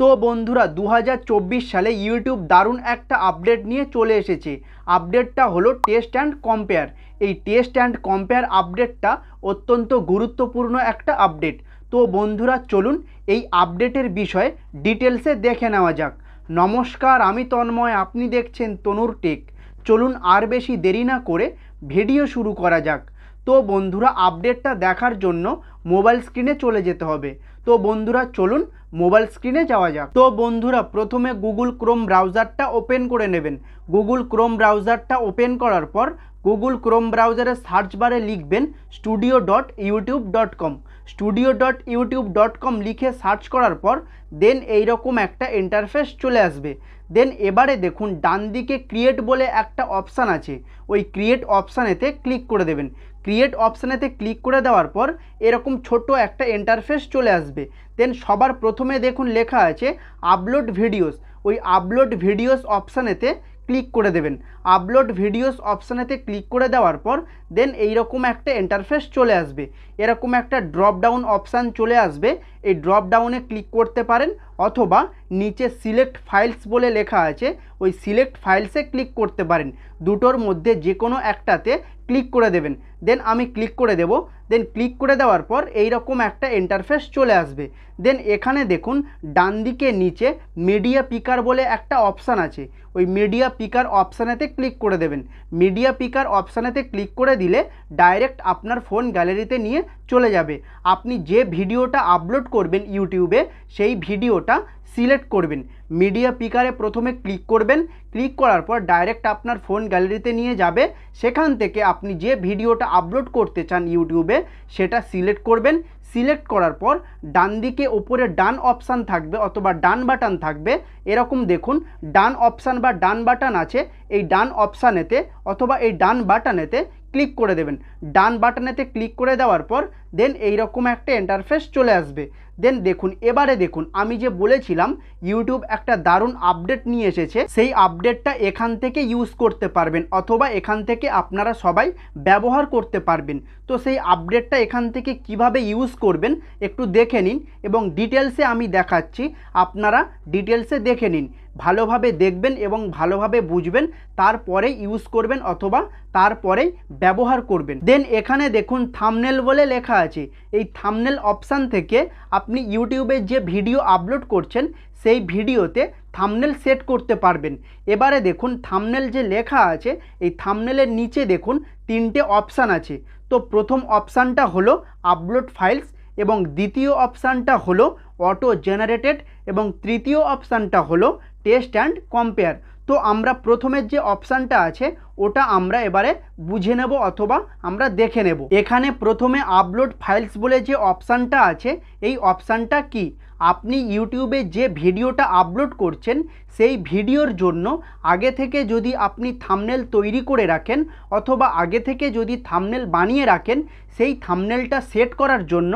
তো বন্ধুরা 2024 সালে ইউটিউব দারুণ একটা আপডেট নিয়ে চলে এসেছে। আপডেটটা হলো টেস্ট অ্যান্ড কম্পেয়ার। এই টেস্ট অ্যান্ড কম্পেয়ার আপডেটটা অত্যন্ত গুরুত্বপূর্ণ একটা আপডেট। তো বন্ধুরা চলুন এই আপডেটের বিষয়ে ডিটেলসে দেখে নেওয়া যাক। নমস্কার, আমি তন্ময়, আপনি দেখছেন তনুর টেক। চলুন আর বেশি দেরি না করে ভিডিও শুরু করা যাক। তো বন্ধুরা আপডেটটা দেখার জন্য মোবাইল স্ক্রিনে চলে যেতে হবে। তো বন্ধুরা চলুন মোবাইল স্ক্রিনে যাওয়া যাক। তো বন্ধুরা প্রথমে গুগল ক্রোম ব্রাউজারটা ওপেন করে নেবেন। গুগল ক্রোম ব্রাউজারটা ওপেন করার পর গুগল ক্রোম ব্রাউজারের সার্চ বারে লিখবেন studio.youtube.com। studio.youtube.com লিখে সার্চ করার পর দেন এইরকম একটা ইন্টারফেস চলে আসবে। দেন এবারে দেখুন ডান দিকে ক্রিয়েট বলে একটা অপশান আছে, ওই ক্রিয়েট অপশানেতে ক্লিক করে দেবেন। ক্রিয়েট অপশানেতে ক্লিক করে দেওয়ার পর এরকম ছোট একটা ইন্টারফেস চলে আসবে। দেন সবার প্রথমে দেখুন লেখা আছে আপলোড ভিডিওস, ওই আপলোড ভিডিওস অপশানেতে ক্লিক করে দেবেন। আপলোড ভিডিওস অপশানেতে ক্লিক করে দেওয়ার পর দেন এইরকম একটা ইন্টারফেস চলে আসবে। এরকম একটা ড্রপ ডাউন অপশান চলে আসবে, এই ড্রপ ডাউনে ক্লিক করতে পারেন অথবা নিচে সিলেক্ট ফাইলস বলে লেখা আছে, ওই সিলেক্ট ফাইলসে ক্লিক করতে পারেন। দুটোর মধ্যে যে কোনো একটাতে ক্লিক করে দেবেন। দেন আমি ক্লিক করে দেব। দেন ক্লিক করে দেওয়ার পর এইরকম একটা ইন্টারফেস চলে আসবে। দেন এখানে দেখুন ডান দিকে নিচে মিডিয়া পিকার বলে একটা অপশান আছে, ওই মিডিয়া পিকার অপশানেতে ক্লিক করে দেবেন। মিডিয়া পিকার অপশানেতে ক্লিক করে দিলে ডাইরেক্ট আপনার ফোন গ্যালারিতে নিয়ে চলে যাবে। আপনি যে ভিডিওটা আপলোড করবেন ইউটিউবে সেই ভিডিওটা সিলেক্ট করবেন। মিডিয়া পিকারে প্রথমে ক্লিক করবেন, ক্লিক করার পর ডাইরেক্ট আপনার ফোন গ্যালারিতে নিয়ে যাবে। সেখান থেকে আপনি যে ভিডিওটা আপলোড করতে চান ইউটিউবে সেটা সিলেক্ট করবেন। সিলেক্ট করার পর ডান দিকে ওপরে ডান অপশান থাকবে অথবা ডান বাটন থাকবে, এরকম দেখুন ডান অপশান বা ডান বাটন আছে, এই ডান অপশানেতে অথবা এই ডান বাটনেতে ক্লিক করে দেবেন। ডান বাটনেতে ক্লিক করে দেওয়ার পর দেন এইরকম একটা ইন্টারফেস চলে আসবে। দেন দেখুন এবারে দেখুন আমি যে বলেছিলাম ইউটিউব একটা দারুণ আপডেট নিয়ে এসেছে, সেই আপডেটটা এখান থেকে ইউজ করতে পারবেন অথবা এখান থেকে আপনারা সবাই ব্যবহার করতে পারবেন। তো সেই আপডেটটা এখান থেকে কিভাবে ইউজ করবেন একটু দেখে নিন এবং ডিটেলসে আমি দেখাচ্ছি, আপনারা ডিটেলসে দেখে নিন। ভালোভাবে দেখবেন এবং ভালোভাবে বুঝবেন, তারপরে ইউজ করবেন অথবা তারপরে ব্যবহার করবেন। দেন এখানে দেখুন থাম্বনেল বলে লেখা আছে, এই থাম্বনেল অপশান থেকে আপনি ইউটিউবে যে ভিডিও আপলোড করছেন সেই ভিডিওতে থাম্বনেল সেট করতে পারবেন। এবারে দেখুন থাম্বনেল যে লেখা আছে এই থাম্বনেলের নিচে দেখুন তিনটে অপশান আছে। তো প্রথম অপশানটা হলো আপলোড ফাইলস এবং দ্বিতীয় অপশানটা হলো অটো জেনারেটেড এবং তৃতীয় অপশানটা হলো টেস্ট অ্যান্ড কম্পেয়ার। তো আমরা প্রথমের যে অপশানটা আছে ওটা আমরা এবারে বুঝে নেব অথবা আমরা দেখে নেব। এখানে প্রথমে আপলোড ফাইলস বলে যে অপশানটা আছে এই অপশানটা কি, আপনি ইউটিউবে যে ভিডিওটা আপলোড করছেন সেই ভিডিওর জন্য আগে থেকে যদি আপনি থাম্বনেল তৈরি করে রাখেন অথবা আগে থেকে যদি থাম্বনেল বানিয়ে রাখেন, সেই থাম্বনেলটা সেট করার জন্য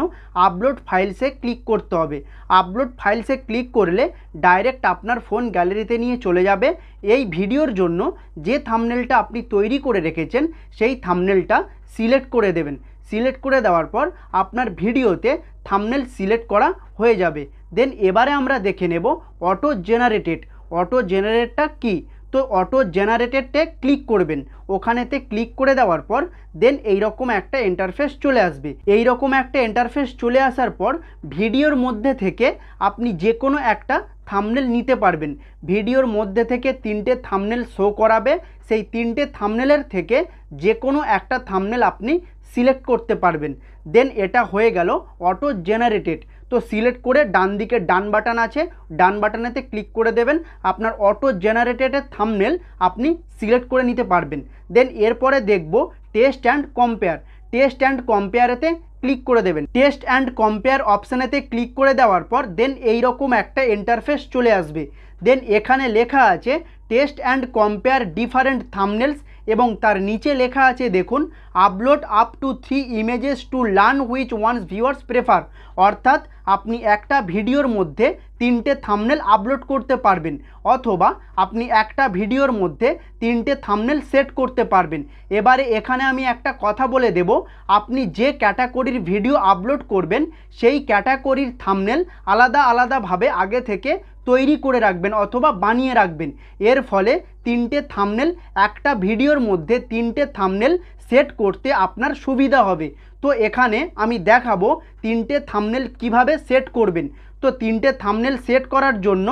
আপলোড ফাইলসে ক্লিক করতে হবে। আপলোড ফাইলসে ক্লিক করলে ডাইরেক্ট আপনার ফোন গ্যালারিতে নিয়ে চলে যাবে। এই ভিডিওর জন্য যে থাম্বনেলটা আপনি তৈরি করে রেখেছেন সেই থাম্বনেলটা সিলেক্ট করে দেবেন। সিলেক্ট করে দেওয়ার পর আপনার ভিডিওতে থাম্বনেল সিলেক্ট করা হয়ে যাবে। দেন এবারে আমরা দেখে নেব অটো জেনারেটেড। অটো জেনারেটটা কি, তো অটো জেনারেটেডে ক্লিক করবেন। ওখানেতে ক্লিক করে দেওয়ার পর দেন এইরকম একটা ইন্টারফেস চলে আসবে। এইরকম একটা ইন্টারফেস চলে আসার পর ভিডিওর মধ্যে থেকে আপনি যে কোনো একটা থাম্বনেল নিতে পারবেন। ভিডিওর মধ্যে থেকে তিনটে থাম্বনেল শো করাবে, সেই তিনটে থাম্বনেলের থেকে যে কোনো একটা থাম্বনেল আপনি সিলেক্ট করতে পারবেন। দেন এটা হয়ে গেল অটো জেনারেটেড। তো সিলেক্ট করে ডান দিকে ডান বাটন আছে, ডান বাটনেতে ক্লিক করে দেবেন, আপনার অটো জেনারেটেডের থাম্বনেল আপনি সিলেক্ট করে নিতে পারবেন। দেন এরপরে দেখব test and compare. Test and কম্পেয়ারেতে ক্লিক করে দেবেন। টেস্ট অ্যান্ড কম্পেয়ার অপশানেতে ক্লিক করে দেওয়ার পর দেন এইরকম একটা ইন্টারফেস চলে আসবে। দেন এখানে লেখা আছে test and compare different thumbnails এবং তার নিচে লেখা আছে দেখুন upload up to 3 images to learn which ones viewers prefer. অর্থাৎ আপনি একটা ভিডিওর মধ্যে 3টে থাম্বনেল আপলোড করতে পারবেন, অথবা আপনি একটা ভিডিওর মধ্যে 3টে থাম্বনেল সেট করতে পারবেন। এবারে এখানে আমি একটা কথা বলে দেব, আপনি যে ক্যাটাগরির ভিডিও আপলোড করবেন সেই ক্যাটাগরির থাম্বনেল আলাদা আলাদাভাবে আগে থেকে তৈরি করে রাখবেন অথবা বানিয়ে রাখবেন। এর ফলে 3টে থাম্বনেল, একটা ভিডিওর মধ্যে 3টে থাম্বনেল সেট করতে আপনার সুবিধা হবে। তো এখানে আমি দেখাবো 3টে থাম্বনেল কিভাবে সেট করবেন। তো 3টে থাম্বনেল সেট করার জন্য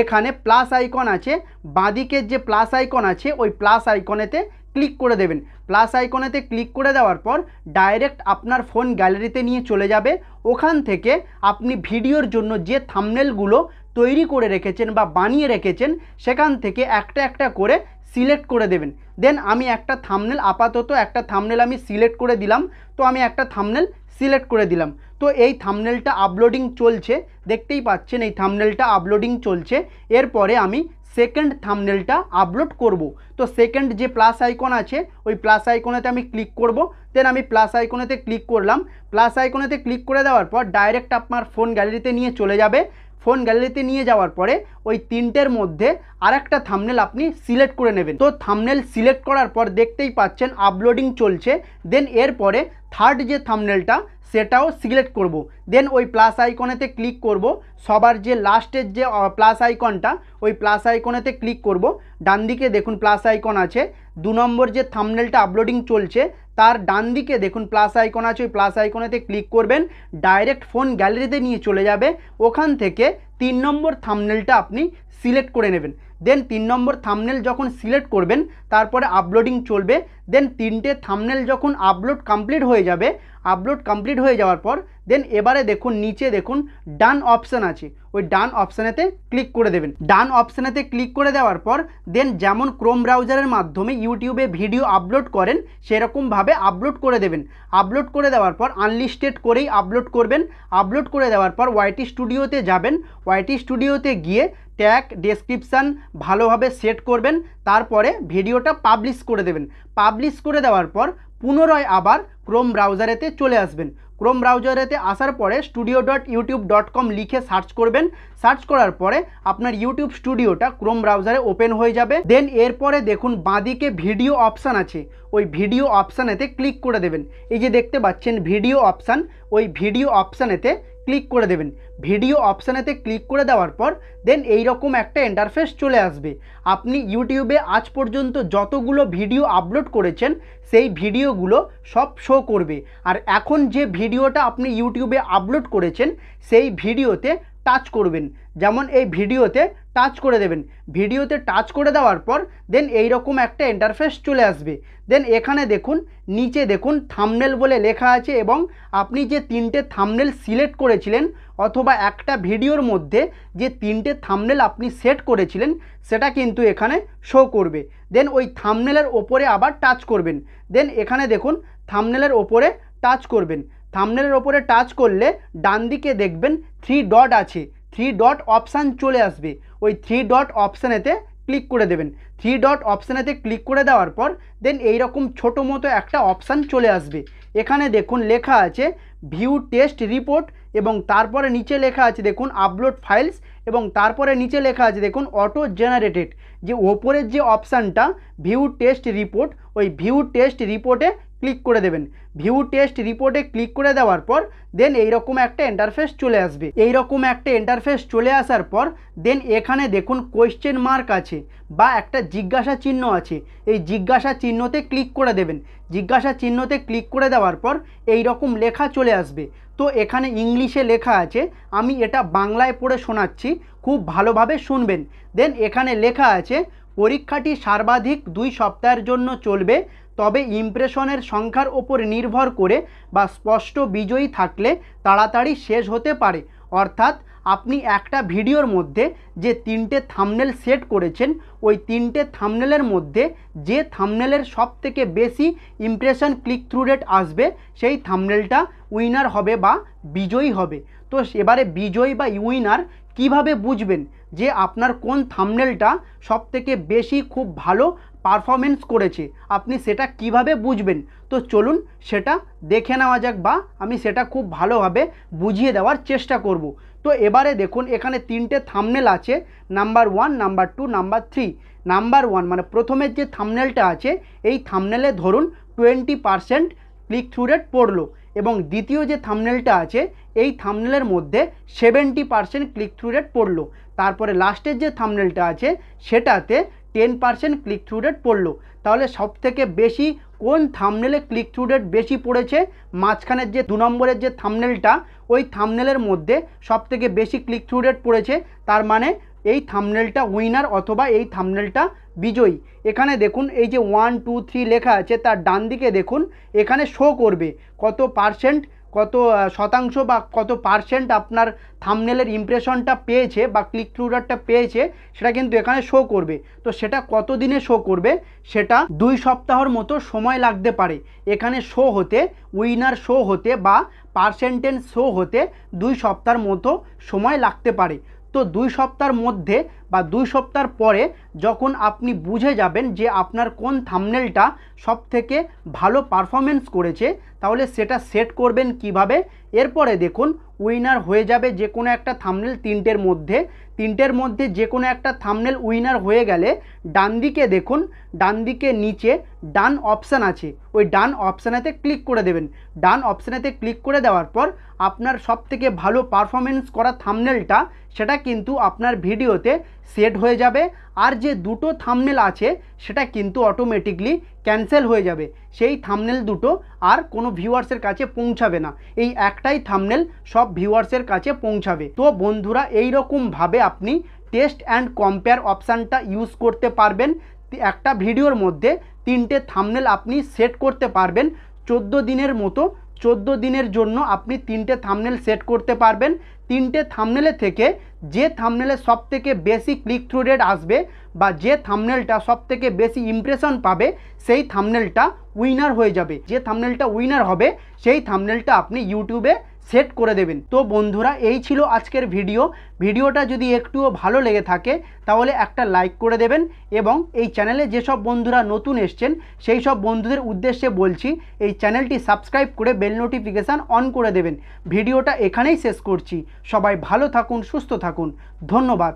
এখানে প্লাস আইকন আছে, বাঁদিকের যে প্লাস আইকন আছে ওই প্লাস আইকনেতে ক্লিক করে দেবেন। প্লাস আইকনেতে ক্লিক করে দেওয়ার পর ডাইরেক্ট আপনার ফোন গ্যালারিতে নিয়ে চলে যাবে। ওখান থেকে আপনি ভিডিওর জন্য যে থাম্বনেলগুলো তৈরি করে রেখেছেন বা বানিয়ে রেখেছেন সেখান থেকে একটা একটা করে সিলেক্ট করে দেবেন। দেন আমি একটা থাম্বনেল, আপাতত একটা থাম্বনেল আমি সিলেক্ট করে দিলাম। তো আমি একটা থাম্বনেল সিলেক্ট করে দিলাম। তো এই থাম্বনেলটা আপলোডিং চলছে, দেখতেই পাচ্ছেন এই থাম্বনেলটা আপলোডিং চলছে। এরপরে আমি সেকেন্ড থাম্বনেলটা আপলোড করব। তো সেকেন্ড যে প্লাস আইকন আছে ওই প্লাস আইকনেতে আমি ক্লিক করব। দেন আমি প্লাস আইকনেতে ক্লিক করলাম। প্লাস আইকনেতে ক্লিক করে দেওয়ার পর ডাইরেক্ট আপনার ফোন গ্যালারিতে নিয়ে চলে যাবে। ফোন গ্যালারিতে নিয়ে যাওয়ার পরে ওই 3টের মধ্যে আরেকটা থাম্বনেল আপনি সিলেক্ট করে নেবেন। তো থাম্বনেল সিলেক্ট করার পর দেখতেই পাচ্ছেন আপলোডিং চলছে। দেন এরপরে থার্ড যে থাম্বনেলটা সেটাও সিলেক্ট করব। দেন ওই প্লাস আইকনেতে ক্লিক করব। সবার যে লাস্টের যে প্লাস আইকনটা ওই প্লাস আইকনেতে ক্লিক করব। ডান দিকে দেখুন প্লাস আইকন আছে। 2 নম্বর যে থাম্বনেলটা আপলোডিং চলছে তার ডান দিকে দেখুন প্লাস আইকন আছে, ওই প্লাস আইকনেতে ক্লিক করবেন। ডাইরেক্ট ফোন গ্যালারিতে নিয়ে চলে যাবে। ওখান থেকে 3 নম্বর থাম্বনেলটা আপনি সিলেক্ট করে নেবেন। দেন 3 নম্বর থাম্বনেল যখন সিলেক্ট করবেন তারপরে আপলোডিং চলবে। দেন 3টে থাম্বনেল যখন আপলোড কমপ্লিট হয়ে যাবে, আপলোড কমপ্লিট হয়ে যাওয়ার পর দেন এবারে দেখুন নিচে দেখুন ডান অপশান আছে, ওই ডান অপশানেতে ক্লিক করে দেবেন। ডান অপশানেতে ক্লিক করে দেওয়ার পর দেন যেমন ক্রোম ব্রাউজারের মাধ্যমে ইউটিউবে ভিডিও আপলোড করেন সেরকমভাবে আপলোড করে দেবেন। আপলোড করে দেওয়ার পর আনলিস্টেড করেই আপলোড করবেন। আপলোড করে দেওয়ার পর ওয়াইটি স্টুডিওতে যাবেন। ওয়াইটি স্টুডিওতে গিয়ে ট্যাগ ডেসক্রিপশান ভালোভাবে সেট করবেন। তারপরে ভিডিওটা পাবলিশ করে দেবেন। পাবলিশ করে দেওয়ার পর পুনরায় আবার ক্রোম ব্রাউজারেতে চলে আসবেন। ক্রোম ব্রাউজারেতে আসার পরে studio.youtube.com লিখে সার্চ করবেন। সার্চ করার পরে আপনার ইউটিউব স্টুডিওটা ক্রোম ব্রাউজারে ওপেন হয়ে যাবে। দেন এরপরে দেখুন বাঁদিকে ভিডিও অপশান আছে, ওই ভিডিও অপশানেতে ক্লিক করে দেবেন। এই যে দেখতে পাচ্ছেন ভিডিও অপশান, ওই ভিডিও অপশানেতে ক্লিক করে দেবেন। ভিডিও অপশানেতে ক্লিক করে দেওয়ার পর দেন এইরকম একটা ইন্টারফেস চলে আসবে। আপনি ইউটিউবে আজ পর্যন্ত যতগুলো ভিডিও আপলোড করেছেন সেই ভিডিওগুলো সব শো করবে। আর এখন যে ভিডিওটা আপনি ইউটিউবে আপলোড করেছেন সেই ভিডিওতে টাচ করবেন। যেমন এই ভিডিওতে টাচ করে দেবেন। ভিডিওতে টাচ করে দেওয়ার পর দেন এইরকম একটা ইন্টারফেস চলে আসবে। দেন এখানে দেখুন নিচে দেখুন থাম্বনেল বলে লেখা আছে এবং আপনি যে 3টে থাম্বনেল সিলেক্ট করেছিলেন অথবা একটা ভিডিওর মধ্যে যে 3টে থাম্বনেল আপনি সেট করেছিলেন সেটা কিন্তু এখানে শো করবে। দেন ওই থাম্বনেলের ওপরে আবার টাচ করবেন। দেন এখানে দেখুন থাম্বনেলের ওপরে টাচ করবেন। থাম্বনেলের ওপরে টাচ করলে ডান দিকে দেখবেন 3 ডট আছে, 3 ডট অপশান চলে আসবে। ওই 3 ডট অপশানেতে ক্লিক করে দেবেন। 3 ডট অপশানেতে ক্লিক করে দেওয়ার পর দেন এইরকম ছোটো মতো একটা অপশান চলে আসবে। এখানে দেখুন লেখা আছে ভিউ টেস্ট রিপোর্ট এবং তারপরে নিচে লেখা আছে দেখুন আপলোড ফাইলস এবং তারপরে নিচে লেখা আছে দেখুন অটো জেনারেটেড। যে ওপরের যে অপশানটা ভিউ টেস্ট রিপোর্ট, ওই ভিউ টেস্ট রিপোর্টে ক্লিক করে দেবেন। ভিউ টেস্ট রিপোর্টে ক্লিক করে দেওয়ার পর দেন এইরকম একটা ইন্টারফেস চলে আসবে। এইরকম একটা ইন্টারফেস চলে আসার পর দেন এখানে দেখুন কোয়েশ্চেন মার্ক আছে বা একটা জিজ্ঞাসা চিহ্ন আছে, এই জিজ্ঞাসা চিহ্নতে ক্লিক করে দেবেন। জিজ্ঞাসা চিহ্নতে ক্লিক করে দেওয়ার পর এই রকম লেখা চলে আসবে। তো এখানে ইংলিশে লেখা আছে, আমি এটা বাংলায় পড়ে শোনাচ্ছি, খুব ভালোভাবে শুনবেন। দেন এখানে লেখা আছে পরীক্ষাটি সর্বাধিক 2 সপ্তাহের জন্য চলবে, তবে ইমপ্রেশনের সংখ্যার ওপর নির্ভর করে বা স্পষ্ট বিজয়ী থাকলে তাড়াতাড়ি শেষ হতে পারে। অর্থাৎ আপনি একটা ভিডিওর মধ্যে যে 3টে থাম্বনেল সেট করেছেন ওই 3টে থাম্বনেলের মধ্যে যে থাম্বনেলের সবথেকে বেশি ইমপ্রেশন ক্লিক থ্রু রেট আসবে সেই থাম্বনেলটা উইনার হবে বা বিজয়ী হবে। তো এবারে বিজয়ী বা উইনার কিভাবে বুঝবেন যে আপনার কোন থাম্বনেলটা সবথেকে বেশি খুব ভালো পারফরমেন্স করেছে আপনি সেটা কিভাবে বুঝবেন। তো চলুন সেটা দেখে নেওয়া যাক, বা আমি সেটা খুব ভালোভাবে বুঝিয়ে দেওয়ার চেষ্টা করব। তো এবারে দেখুন এখানে তিনটে থাম্বনেল আছে, নাম্বার 1, নাম্বার 2, নাম্বার 3। নাম্বার 1 মানে প্রথমের যে থাম্বনেলটা আছে এই থাম্বনেলে ধরুন 20% ক্লিক থ্রু রেট পড়লো, এবং দ্বিতীয় যে থাম্বনেলটা আছে এই থাম্বনেলের মধ্যে 70% ক্লিক থ্রু রেট পড়লো। তারপরে লাস্টের যে থাম্বনেলটা আছে সেটাতে 10% ক্লিক থ্রু রেট পড়লো। তাহলে সবথেকে বেশি কোন থাম্বনেলে ক্লিক থ্রু রেট বেশি পড়েছে? মাঝখানের যে 2 নম্বরের যে থাম্বনেলটা ওই থাম্বনেলের মধ্যে সবথেকে বেশি ক্লিক থ্রু রেট পড়েছে, তার মানে এই থাম্বনেলটা উইনার অথবা এই থাম্বনেলটা বিজয়ী। এখানে দেখুন এই যে 1, 2, 3 লেখা আছে, তার ডান দিকে দেখুন এখানে শো করবে কত পার্সেন্ট, কত শতাংশ বা কত পার্সেন্ট আপনার থাম্বনেলের ইমপ্রেশনটা পেয়েছে বা ক্লিক থ্রু রেটটা পেয়েছে, সেটা কিন্তু এখানে শো করবে। তো সেটা কত দিনে শো করবে? সেটা 2 সপ্তাহর মতো সময় লাগতে পারে এখানে শো হতে, উইনার শো হতে বা পার্সেন্টেজ শো হতে 2 সপ্তাহের মতো সময় লাগতে পারে। তো 2 সপ্তাহের মধ্যে বা 2 সপ্তাহ পরে যখন আপনি বুঝে যাবেন যে আপনার কোন থাম্বনেলটা সবথেকে ভালো পারফরমেন্স করেছে, তাহলে সেটা সেট করবেন কিভাবে। এরপরে দেখুন উইনার হয়ে যাবে যে কোনো একটা থাম্বনেল তিনটের মধ্যে যে কোনো একটা থাম্বনেল উইনার হয়ে গেলে ডান দিকে দেখুন, ডান দিকে নিচে ডান অপশান আছে, ওই ডান অপশানেতে ক্লিক করে দেবেন। ডান অপশানেতে ক্লিক করে দেওয়ার পর আপনার সবথেকে ভালো পারফরমেন্স করা থাম্বনেলটা সেটা কিন্তু আপনার ভিডিওতে সেট হয়ে যাবে। আর যে দুটো থাম্বনেল আছে সেটা কিন্তু অটোমেটিকলি ক্যান্সেল হয়ে যাবে, সেই থাম্বনেল দুটো আর কোনো ভিউয়ার্সের কাছে পৌঁছাবে না, এই একটাই থাম্বনেল সব ভিউয়ার্সের কাছে পৌঁছাবে। তো বন্ধুরা এই রকমভাবে আপনি টেস্ট অ্যান্ড কম্পেয়ার অপশানটা ইউজ করতে পারবেন। একটা ভিডিওর মধ্যে 3টে থাম্বনেল আপনি সেট করতে পারবেন 14 দিনের মতো। 14 দিনের জন্য আপনি 3টে থাম্বনেল সেট করতে পারবেন। 3টে থাম্বনেলে থেকে যে থাম্বনেলে সবথেকে বেশি ক্লিক থ্রু রেট আসবে বা যে থাম্বনেলটা সবথেকে বেশি ইমপ্রেশন পাবে সেই থাম্বনেলটা উইনার হয়ে যাবে। যে থাম্বনেলটা উইনার হবে সেই থাম্বনেলটা আপনি ইউটিউবে সেট করে দেবেন। তো বন্ধুরা এই ছিল আজকের ভিডিওটা যদি একটুও ভালো লেগে থাকে তাহলে একটা লাইক করে দেবেন, এবং এই চ্যানেলে যেসব বন্ধুরা নতুন এসছেন সেই সব বন্ধুদের উদ্দেশ্যে বলছি এই চ্যানেলটি সাবস্ক্রাইব করে বেল নোটিফিকেশান অন করে দেবেন। ভিডিওটা এখানেই শেষ করছি। সবাই ভালো থাকুন, সুস্থ থাকুন, ধন্যবাদ।